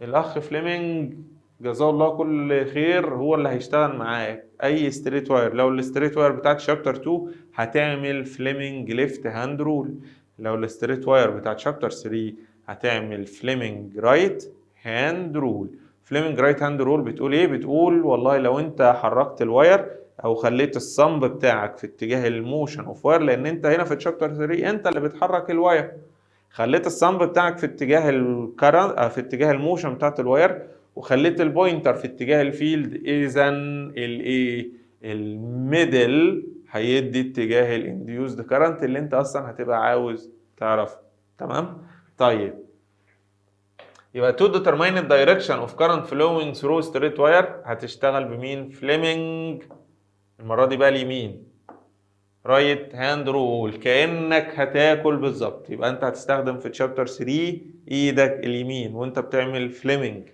الاخ فليمنج جزاه الله كل خير هو اللي هيشتغل معاك. اي ستريت واير، لو الستريت واير بتاعت شابتر 2 هتعمل فليمنج ليفت هاند رول، لو الستريت واير بتاعت شابتر 3 هتعمل فليمنج رايت هاند رول. فليمنج رايت هاند رول بتقول ايه؟ بتقول والله لو انت حركت الواير او خليت الصمب بتاعك في اتجاه الموشن اوف واير، لان انت هنا في شابتر 3 انت اللي بتحرك الواير، خليت الصمب بتاعك في اتجاه الكرنت في اتجاه الموشن بتاعت الواير، وخليت البوينتر في اتجاه الفيلد، اذا الايه الميدل هيدي اتجاه الانديوزد كرنت اللي انت اصلا هتبقى عاوز تعرفه. تمام؟ طيب يبقى to determine the direction of current flowing through straight wire هتشتغل بمين؟ فليمنج. المره دي بقى اليمين، رايت هاند رول، كانك هتاكل بالظبط. يبقى انت هتستخدم في تشابتر 3 ايدك اليمين وانت بتعمل فليمنج.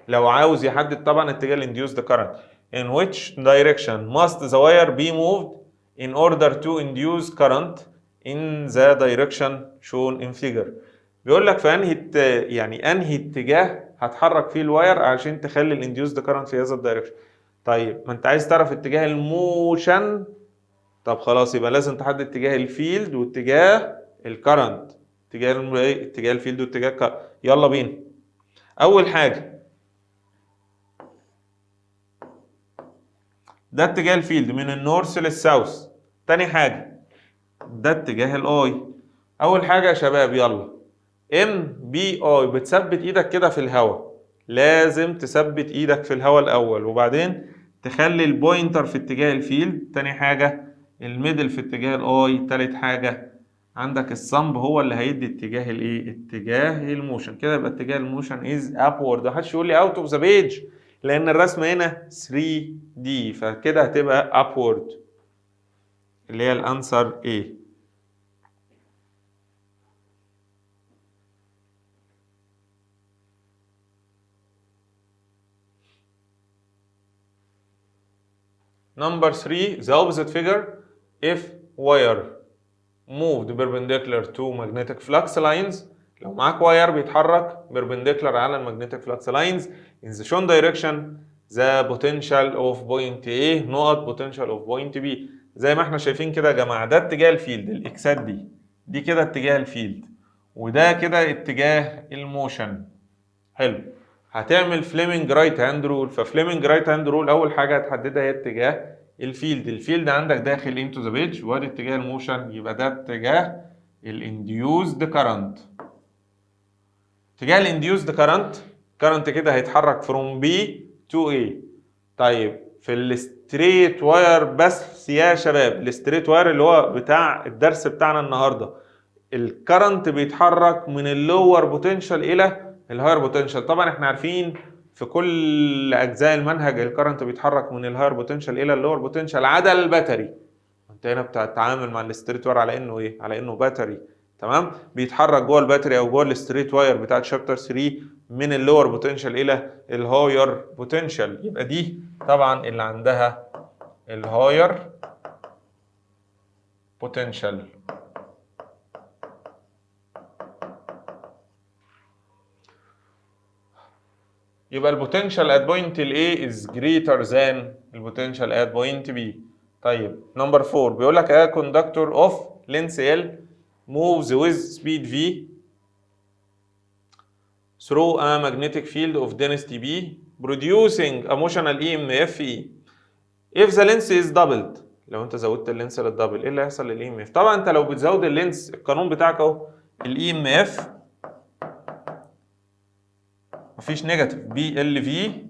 لو عاوز يحدد طبعا اتجاه الانديوسد كارنت in which direction must the wire be moved in order to induce current in the direction shown in figure. بيقول لك في انهي اتجاه هتحرك فيه الواير عشان تخلي الانديوسد كارنت في هذا الدايركشن. طيب ما انت عايز تعرف اتجاه الموشن، طب خلاص يبقى لازم تحدد اتجاه الفيلد واتجاه الكرنت. اتجاه الفيلد واتجاه الكرنت. يلا بينا. اول حاجه ده اتجاه الفيلد من النورث للساوث. تاني حاجه ده اتجاه الاي. اول حاجه يا شباب يلا ام بي اي، بتثبت ايدك كده في الهواء، لازم تثبت ايدك في الهواء الاول، وبعدين تخلي البوينتر في اتجاه الفيلد. تاني حاجه الميدل في اتجاه الاي. تالت حاجه عندك الصمب هو اللي هيدي اتجاه الايه؟ اتجاه الموشن. كده يبقى اتجاه الموشن از ابورد. محدش يقول لي اوت اوف ذا بيج لان الرسمه هنا 3 دي، فكده هتبقى ابورد اللي هي الانسر ايه. Number 3 the opposite figure if wire moved perpendicular to magnetic flux lines. لو معاك واير بيتحرك perpendicular على المagnetic flux lines in the shown direction the potential of point A نقط potential of point B. زي ما احنا شايفين كده يا جماعه ده اتجاه الفيلد، الاكسات دي كده اتجاه الفيلد، وده كده اتجاه الموشن. حلو. هتعمل فليمنج رايت هاند رول. ففليمنج رايت هاند رول اول حاجه هتحددها هي اتجاه الفيلد. الفيلد عندك داخل انتو ذا بيج، وادي اتجاه الموشن، يبقى ده اتجاه الانديوزد كارنت. اتجاه الانديوزد كارنت كده هيتحرك فروم بي تو اي. طيب في الستريت واير بس يا شباب، الستريت واير اللي هو بتاع الدرس بتاعنا النهارده، الكرنت بيتحرك من اللور بوتنشال الى الهاير بوتنشال. طبعا احنا عارفين في كل اجزاء المنهج الكرنت بيتحرك من الهاير بوتنشال الى اللور بوتنشال عدا الباتري. انت هنا بتتعامل مع الستريت واير على انه ايه؟ على انه باتري. تمام؟ بيتحرك جوه الباتري او جوه الستريت واير بتاعت شابتر 3 من اللور بوتنشال الى الهاير بوتنشال. يبقى دي طبعا اللي عندها الهاير بوتنشال. يبقى البوتنشال at point A is greater than البوتنشال at point B. طيب نمبر 4 بيقول لك a conductor of length L moves with speed V through a magnetic field of density B producing a motional EMF E. if the length is doubled، لو انت زودت اللينس للدبل ايه اللي هيحصل للاي ام اف؟ طبعا انت لو بتزود اللينس القانون بتاعك اهو، الاي ام اف مفيش نيجاتيف بي ال في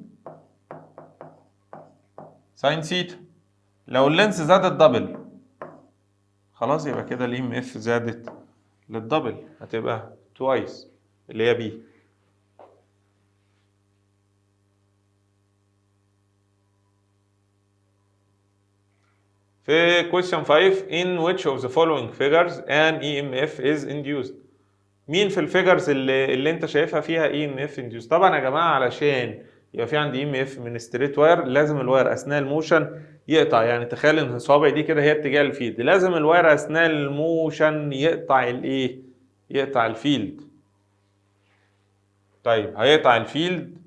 ساين ثيتا. لو اللينس زادت دبل خلاص يبقى كده الاي ام اف زادت للدبل، هتبقى توايس اللي هي بي. في question 5 in which of the following figures an EMF is induced؟ مين في الفيجرز اللي انت شايفها فيها EMF induced؟ طبعا يا جماعه علشان يبقى في عندي EMF من ستريت واير لازم الواير اثناء الموشن يقطع، يعني تخيل ان صوابعي دي كده هي اتجاه الفيلد، لازم الواير اثناء الموشن يقطع الايه؟ يقطع الفيلد. طيب هيقطع الفيلد،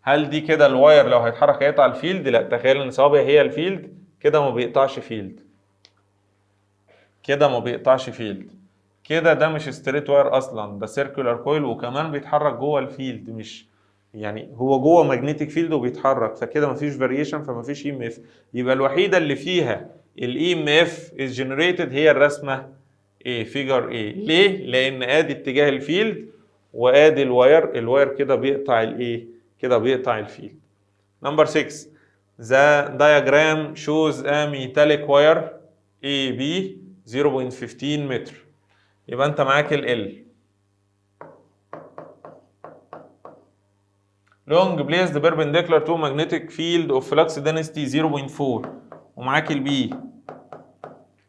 هل دي كده الواير لو هيتحرك هيقطع الفيلد؟ لا، تخيل ان صوابعي هي الفيلد، كده ما بيقطعش فيلد، كده ما بيقطعش فيلد، كده ده مش ستريت واير اصلا، ده سيركولار كويل وكمان بيتحرك جوه الفيلد، مش يعني هو جوه ماجنتيك فيلد وبيتحرك، فكده مفيش فاريشن فمفيش اي ام اف. يبقى الوحيده اللي فيها الاي ام اف از جنريتد هي الرسمه ايه؟ فيجر ايه. ليه؟ لان ادي اتجاه الفيلد وادي الواير، الواير كده بيقطع الايه؟ كده بيقطع الفيلد. نمبر 6 the diagram shows a metallic wire AB 0.15 متر. يبقى انت معاك ال long placed perpendicular to magnetic field of flux density 0.4 ومعاك ال B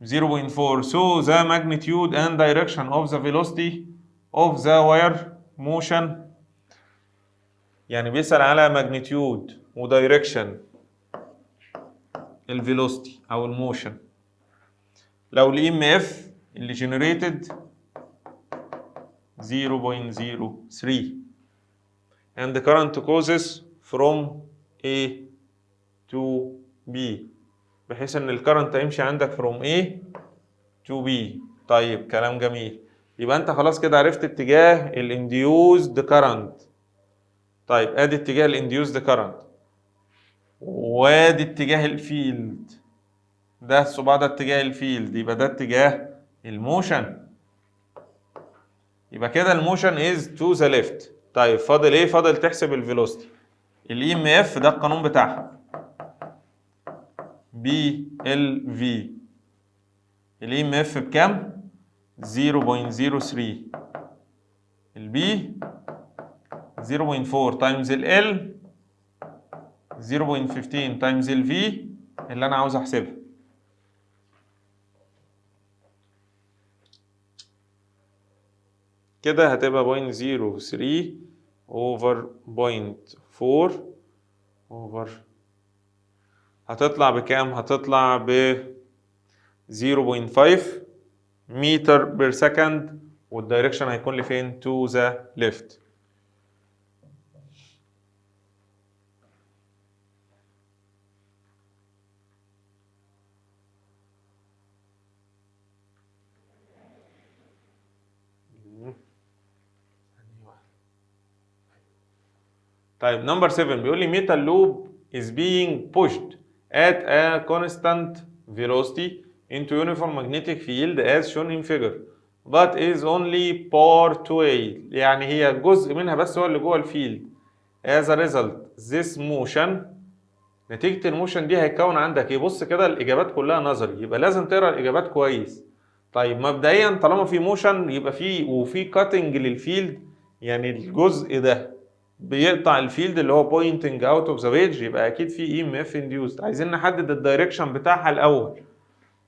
0.4. so the magnitude and direction of the velocity of the wire motion، يعني بيسأل على magnitude و direction الفيلوسيتي او الموشن. لو ال EMF اللي generated 0.03 and the current causes from A to B، بحيث ان الكرنت هيمشي عندك from A to B. طيب كلام جميل، يبقى انت خلاص كده عرفت اتجاه الانديوزد كرنت. طيب ادي اتجاه الانديوزد كرنت وادي اتجاه الفيلد، ده الصباع ده اتجاه الفيلد، يبقى ده اتجاه الموشن، يبقى كده الموشن از تو ذا ليفت. طيب فاضل ايه؟ فاضل تحسب الفيلوسيتي. الاي ام اف ده القانون بتاعها بي ال في، الاي ام اف بكام؟ 0.03، البي 0.4 تايمز ال 0.15 تايمز الفي اللي انا عاوز احسبها. كده هتبقى 0.03 اوفر 0.4 اوفر، هتطلع بكام؟ هتطلع ب 0.5 متر بير سكند، والدايركشن هيكون لفين؟ تو ذا ليفت. طيب نمبر 7 بيقول لي metal loop is being pushed at a constant velocity into uniform magnetic field as shown in figure but is only part way، يعني هي جزء منها بس هو اللي جوه الفيلد. as a result this motion، نتيجة الموشن دي هيتكون عندك ايه؟ بص كده الاجابات كلها نظري، يبقى لازم تقرا الاجابات كويس. طيب مبدئيا طالما في موشن يبقى في كاتنج للفيلد، يعني الجزء ده بيقطع الفيلد اللي هو بوينتنج اوت اوف ذا بيج، يبقى اكيد في اي ام اف انديوست. عايزين نحدد الدايركشن بتاعها الاول.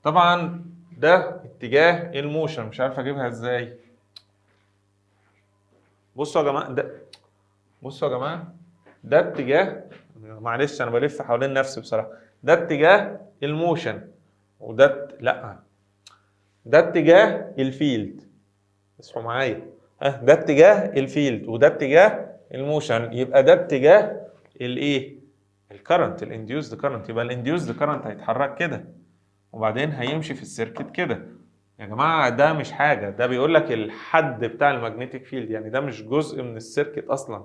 طبعا ده اتجاه الموشن، مش عارف اجيبها ازاي. بصوا يا جماعه بصوا يا جماعه، ده اتجاه، معلش انا بلف حوالين نفسي بصراحه، ده اتجاه الموشن وده لا، ده اتجاه الفيلد. اصحوا معايا، ده اتجاه الفيلد وده اتجاه الموشن، يبقى ده اتجاه الايه؟ الكرنت، الانديوسد كرنت. يبقى الانديوسد كرنت هيتحرك كده وبعدين هيمشي في السيركت كده. يا جماعه ده مش حاجه، ده بيقول لك الحد بتاع المagnetic فيلد، يعني ده مش جزء من السيركت اصلا.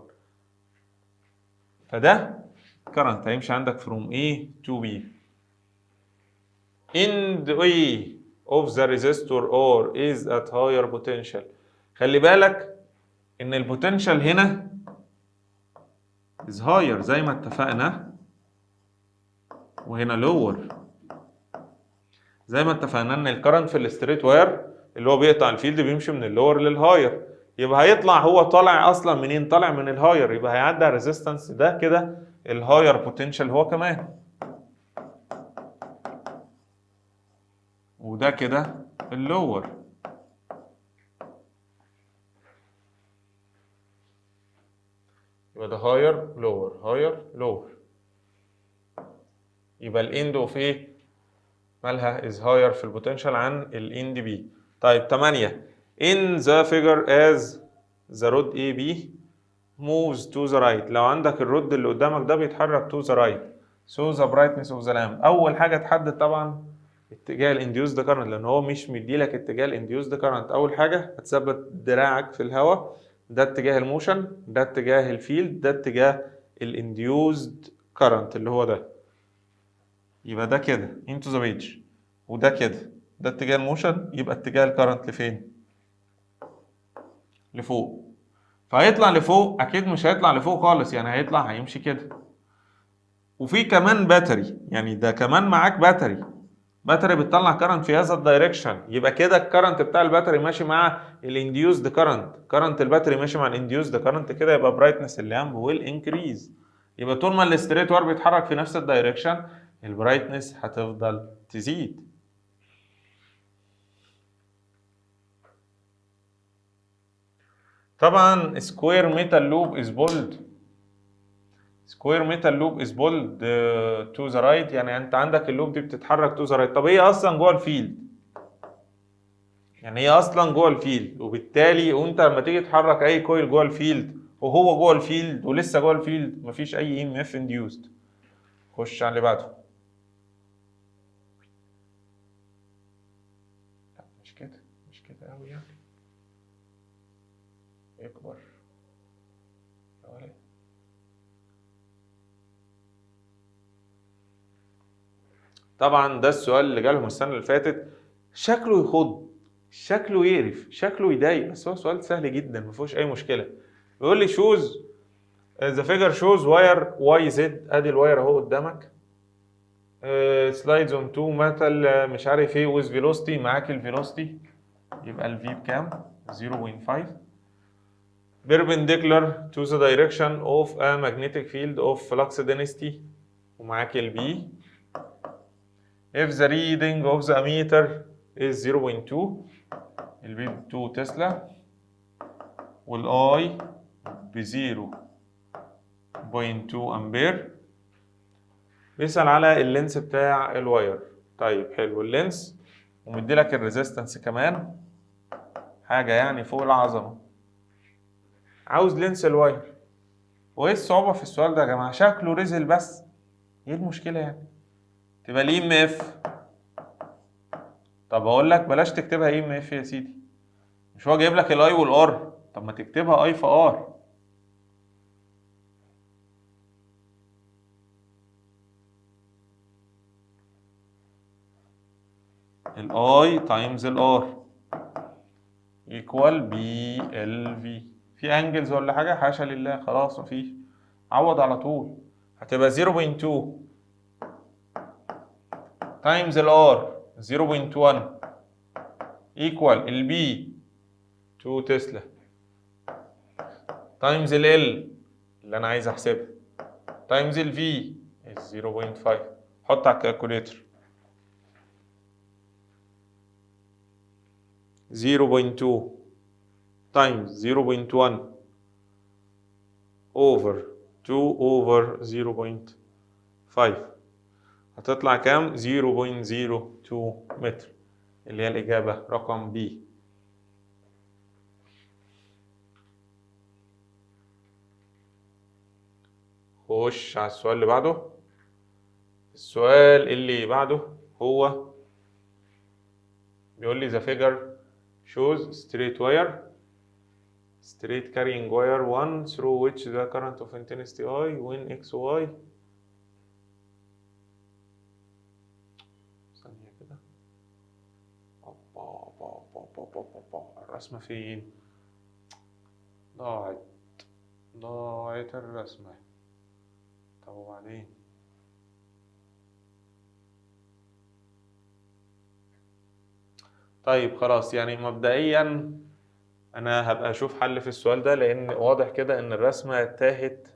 فده كرنت هيمشي عندك from A to B. end A of the resistor or is at higher potential. خلي بالك ان البوتنشال هنا is higher زي ما اتفقنا، وهنا lower زي ما اتفقنا ان الكرنت في الستريت واير اللي هو بيقطع الفيلد بيمشي من اللور للهاير، يبقى هيطلع هو طالع اصلا منين؟ طالع من الهاير، يبقى هيعدي على الريزيستنس ده كده الهاير بوتنشال هو كمان، وده كده اللور. يبقى ده هاير لور هاير لور، يبقى الاند اوف ايه مالها از هاير في البوتنشال عن الاند بي. طيب 8 in the figure as the rod AB moves to the right. لو عندك الرد اللي قدامك ده بيتحرك to the right so the brightness of the lamp. اول حاجه تحدد طبعا اتجاه الانديوسد كارنت، لان هو مش مديلك اتجاه الانديوسد كارنت. اول حاجه هتثبت دراعك في الهواء، ده اتجاه الموشن، ده اتجاه الفيلد، ده اتجاه الانديوسد كارنت اللي هو ده. يبقى ده كده into the page، وده كده ده اتجاه الموشن، يبقى اتجاه الكارنت لفين؟ لفوق. فهيطلع لفوق اكيد مش هيطلع لفوق خالص، يعني هيطلع هيمشي كده. وفي كمان باتري، يعني ده كمان معاك باتري بتطلع كارنت في هذا الدايركشن، يبقى كده الكارنت بتاع الباتري ماشي مع الانديوسد كارنت الباتري ماشي مع الانديوسد كارنت، كده يبقى برايتنس اللامب ويل انكريز. يبقى طول ما الستريت وار بيتحرك في نفس الدايركشن البرايتنس هتفضل تزيد. طبعا سكوير ميتال لوب از بولد، سكوير ميتال لوب از بولد تو ذا رايت، يعني انت عندك اللوب دي بتتحرك تو ذا رايت. طب هي اصلا جوه الفيلد، يعني هي اصلا جوه الفيلد، وبالتالي وانت لما تيجي تحرك اي كويل جوه الفيلد وهو جوه الفيلد ولسه جوه الفيلد مفيش اي ام اف انديوست. خش على اللي بعده. لا مش كده، مش كده قوي يعني، يكبر حوالي. طبعا ده السؤال اللي جالهم السنه اللي فاتت، شكله يخض، شكله يقرف، شكله يضايق، بس هو سؤال سهل جدا ما فيهوش اي مشكله. بيقول لي شوز ذا فيجر شوز واير واي زد، ادي الواير اهو قدامك، سلايدز اون تو ميتال مش عارف ايه ويز فيلوستي، معاك الفيلوستي يبقى الفي بكام؟ 0.5 perpendicular to the direction of a magnetic field of flux density، ومعاك البي. if the reading of the ammeter is 0.2، البي ب 2 تسلا، والاي ب 0.2 امبير. بيسأل على اللينس بتاع الواير. طيب حلو اللينس، ومدي لك الريزيستنس كمان، حاجة يعني فوق العظمة. عاوز لينس الواير. وايه الصعوبة في السؤال ده يا جماعة؟ شكله رزل بس، ايه المشكلة يعني؟ تبقى ليه ام اف. طب اقول لك بلاش تكتبها ايه ام اف يا سيدي، مش هو جايب لك الاي والار؟ طب ما تكتبها اي في ار. الاي تايمز الار ايكوال بي ال في. في انجلز ولا حاجه؟ حاشا لله، خلاص مفيش، عوض على طول. هتبقى 0.2 تايمز الار 0.1 ايكوال البي 2 تسلا تايمز ال اللي انا عايز احسبها تايمز الفي 0.5. حط على الكالكوليتر 0.2 times 0.1 over 2 over 0.5 هتطلع كام؟ 0.02 متر، اللي هي الإجابة رقم B. خش على السؤال اللي بعده. السؤال اللي بعده هو بيقول لي the figure shows straight wire, straight carrying wire 1 through which the current of intensity I when XY. ثانية كده. الرسمة فين؟ ضاعت الرسمة. طب وبعدين؟ طيب خلاص، يعني مبدئيا انا هبقى اشوف حل في السؤال ده، لان واضح كده ان الرسمة تاهت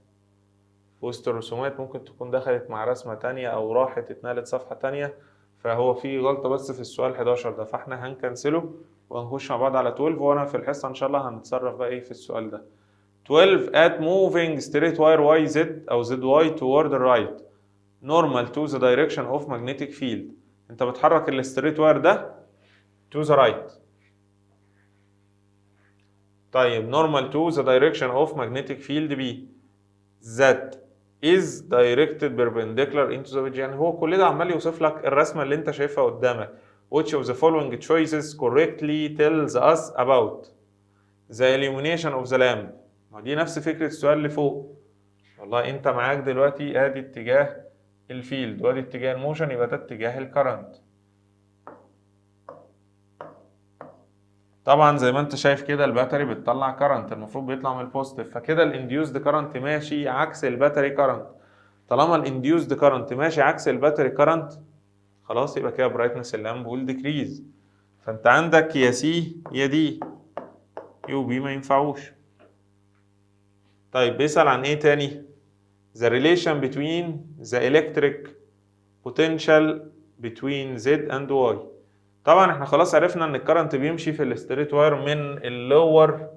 في وسط الرسومات، ممكن تكون دخلت مع رسمة تانية او راحت اتنقلت صفحة تانية، فهو في غلطة بس في السؤال 11 ده، فاحنا هنكنسله وهنخش مع بعض على 12، وانا في الحصة ان شاء الله هنتصرف بقى ايه في السؤال ده. 12 at moving straight wire YZ او ZY toward the right normal to the direction of magnetic field. انت بتحرك الستريت واير ده to the right. طيب normal to the direction of magnetic field B that is directed perpendicular into the edge. يعني هو كل ده عمال يوصف لك الرسمة اللي انت شايفها قدامك. Which of the following choices correctly tells us about the illumination of the lamp. ما دي نفس فكرة السؤال اللي فوق. والله انت معاك دلوقتي ادي اتجاه الفيلد وادي اتجاه الموشن، يبقى ده اتجاه الكرنت. طبعا زي ما انت شايف كده الباتري بتطلع كرنت، المفروض بيطلع من البوزيتيف، فكده الانديوسد كرنت ماشي عكس الباتري كرنت. طالما الانديوسد كرنت ماشي عكس الباتري كرنت، خلاص يبقى كده برايتنس اللامب ويل ديكريز. فانت عندك يا سي يا دي، يو بي ما ينفعوش. طيب بيسأل عن ايه تاني؟ the relation between the electric potential between Z and Y. طبعا احنا خلاص عرفنا ان الكرنت بيمشي في الستريت واير من اللور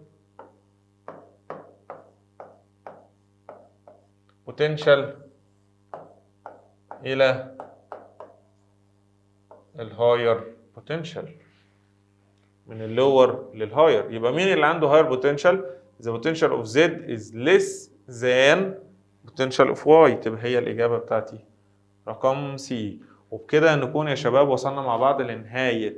بوتنشال الى الهاير بوتنشال، من اللور للهاير. يبقى مين اللي عنده هاير بوتنشال؟ the potential of Z is less than potential of Y. تبقى هي الإجابة بتاعتي رقم سي. وبكده نكون يا شباب وصلنا مع بعض لنهاية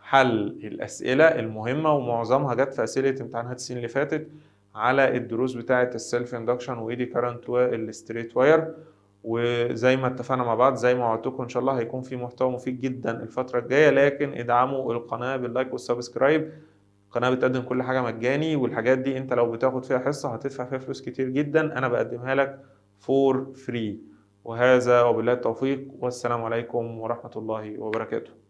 حل الأسئلة المهمة، ومعظمها جت في أسئلة امتحانات السنين اللي فاتت على الدروس بتاعة السيلف اندكشن وايدي كارنت والستريت واير. وزي ما اتفقنا مع بعض، زي ما وعدتكم ان شاء الله هيكون في محتوى مفيد جدا الفترة الجاية، لكن ادعموا القناة باللايك والسبسكرايب. القناة بتقدم كل حاجة مجاني، والحاجات دي انت لو بتاخد فيها حصة هتدفع فيها فلوس كتير جدا، انا بقدمها لك فور فري. وهذا وبالله التوفيق، والسلام عليكم ورحمة الله وبركاته.